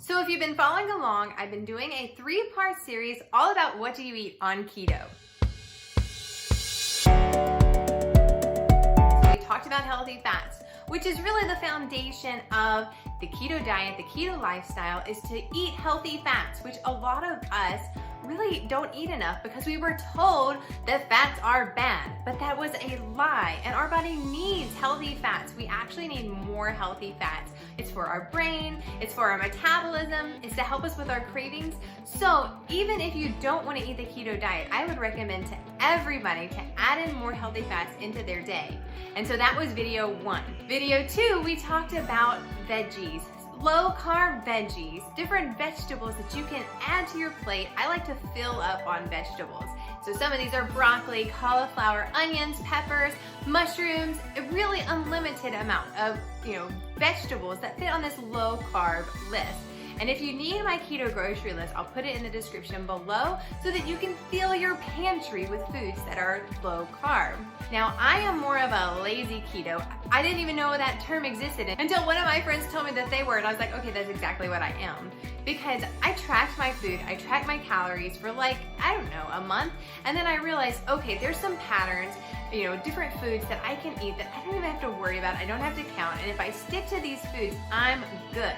So if you've been following along, I've been doing a 3-part series all about what do you eat on keto. So we talked about healthy fats, which is really the foundation of the keto diet, the keto lifestyle, is to eat healthy fats, which a lot of us really don't eat enough because we were told that fats are bad, but that was a lie, and our body needs healthy fats. We actually need more healthy fats. It's for our brain, it's for our metabolism, it's to help us with our cravings. So even if you don't want to eat the keto diet, I would recommend to everybody to add in more healthy fats into their day. And so that was video 1. Video 2, we talked about veggies. Low carb veggies, different vegetables that you can add to your plate. I like to fill up on vegetables. So some of these are broccoli, cauliflower, onions, peppers, mushrooms, a really unlimited amount of vegetables that fit on this low carb list. And if you need my keto grocery list, I'll put it in the description below so that you can fill your pantry with foods that are low carb. Now, I am more of a lazy keto. I didn't even know that term existed until one of my friends told me that they were, and I was like, okay, that's exactly what I am. Because I tracked my food, I tracked my calories for a month, and then I realized, okay, there's some patterns, different foods that I can eat that I don't even have to worry about, I don't have to count, and if I stick to these foods, I'm good.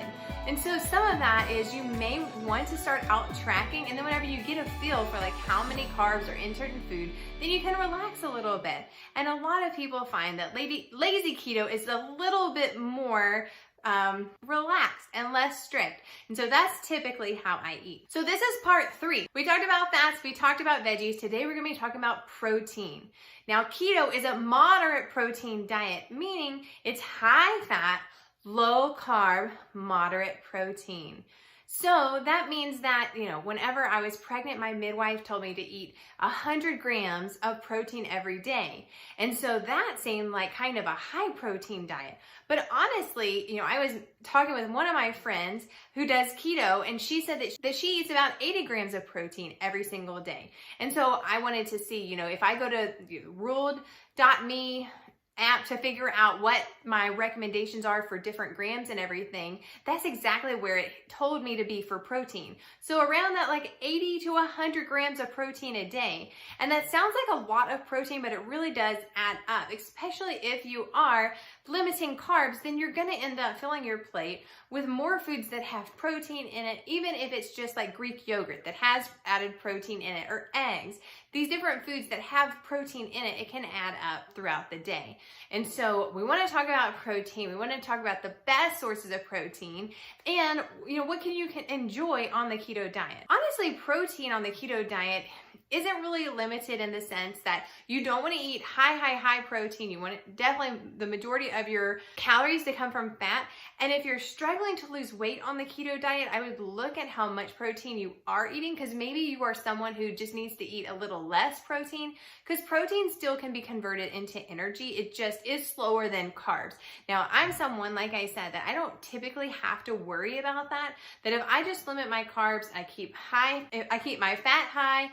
And so some of that is you may want to start out tracking, and then whenever you get a feel for how many carbs are in certain food, then you can relax a little bit. And a lot of people find that lazy keto is a little bit more relaxed and less strict. And so that's typically how I eat. So this is part 3. We talked about fats, we talked about veggies. Today we're gonna be talking about protein. Now keto is a moderate protein diet, meaning it's high fat, low carb, moderate protein. So that means that, whenever I was pregnant, my midwife told me to eat 100 grams of protein every day. And so that seemed like kind of a high protein diet. But honestly, I was talking with one of my friends who does keto, and she said that she eats about 80 grams of protein every single day. And so I wanted to see, if I go to ruled.me app to figure out what my recommendations are for different grams and everything, that's exactly where it told me to be for protein. So around that 80 to 100 grams of protein a day. And that sounds like a lot of protein, but it really does add up, especially if you are limiting carbs, then you're gonna end up filling your plate with more foods that have protein in it, even if it's just like Greek yogurt that has added protein in it, or eggs. These different foods that have protein in it, it can add up throughout the day. And so we want to talk about protein. We want to talk about the best sources of protein and what you can enjoy on the keto diet. Honestly, protein on the keto diet isn't really limited in the sense that you don't want to eat high protein. You want definitely the majority of your calories to come from fat. And if you're struggling to lose weight on the keto diet, I would look at how much protein you are eating, because maybe you are someone who just needs to eat a little less protein, because protein still can be converted into energy. It just is slower than carbs. Now, I'm someone, like I said, that I don't typically have to worry about that if I just limit my carbs, I keep my fat high,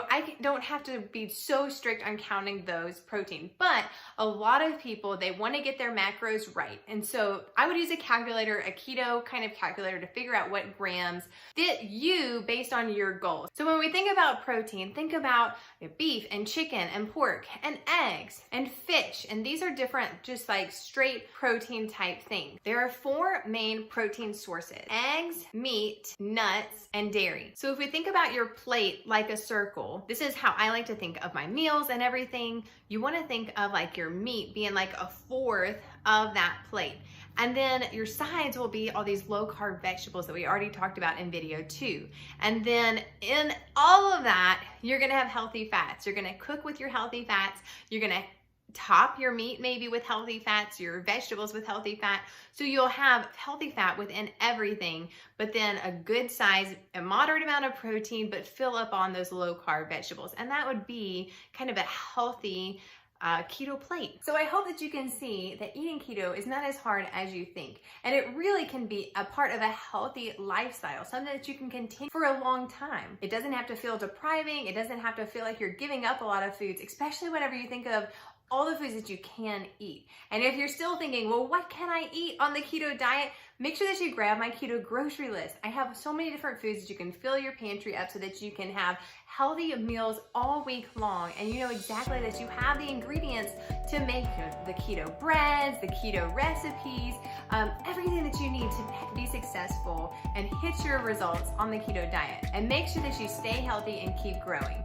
I don't have to be so strict on counting those protein. But a lot of people, they want to get their macros right. And so I would use a calculator, a keto kind of calculator, to figure out what grams fit you based on your goals. So when we think about protein, think about beef and chicken and pork and eggs and fish. And these are different, just like straight protein type things. There are 4 main protein sources: eggs, meat, nuts, and dairy. So if we think about your plate like a circle, this is how I like to think of my meals and everything. You want to think of your meat being like a 1/4 of that plate. And then your sides will be all these low carb vegetables that we already talked about in video 2. And then in all of that, you're gonna have healthy fats. You're gonna cook with your healthy fats. You're gonna top your meat maybe with healthy fats, your vegetables with healthy fat. So you'll have healthy fat within everything, but then a good size, a moderate amount of protein, but fill up on those low carb vegetables. And that would be kind of a healthy keto plate. So I hope that you can see that eating keto is not as hard as you think, and it really can be a part of a healthy lifestyle, something that you can continue for a long time. It doesn't have to feel depriving. It doesn't have to feel like you're giving up a lot of foods, especially whenever you think of all the foods that you can eat. And if you're still thinking, well, what can I eat on the keto diet? Make sure that you grab my keto grocery list. I have so many different foods that you can fill your pantry up so that you can have healthy meals all week long. And you know exactly that you have the ingredients to make the keto breads, the keto recipes, everything that you need to be successful and hit your results on the keto diet. And make sure that you stay healthy and keep growing.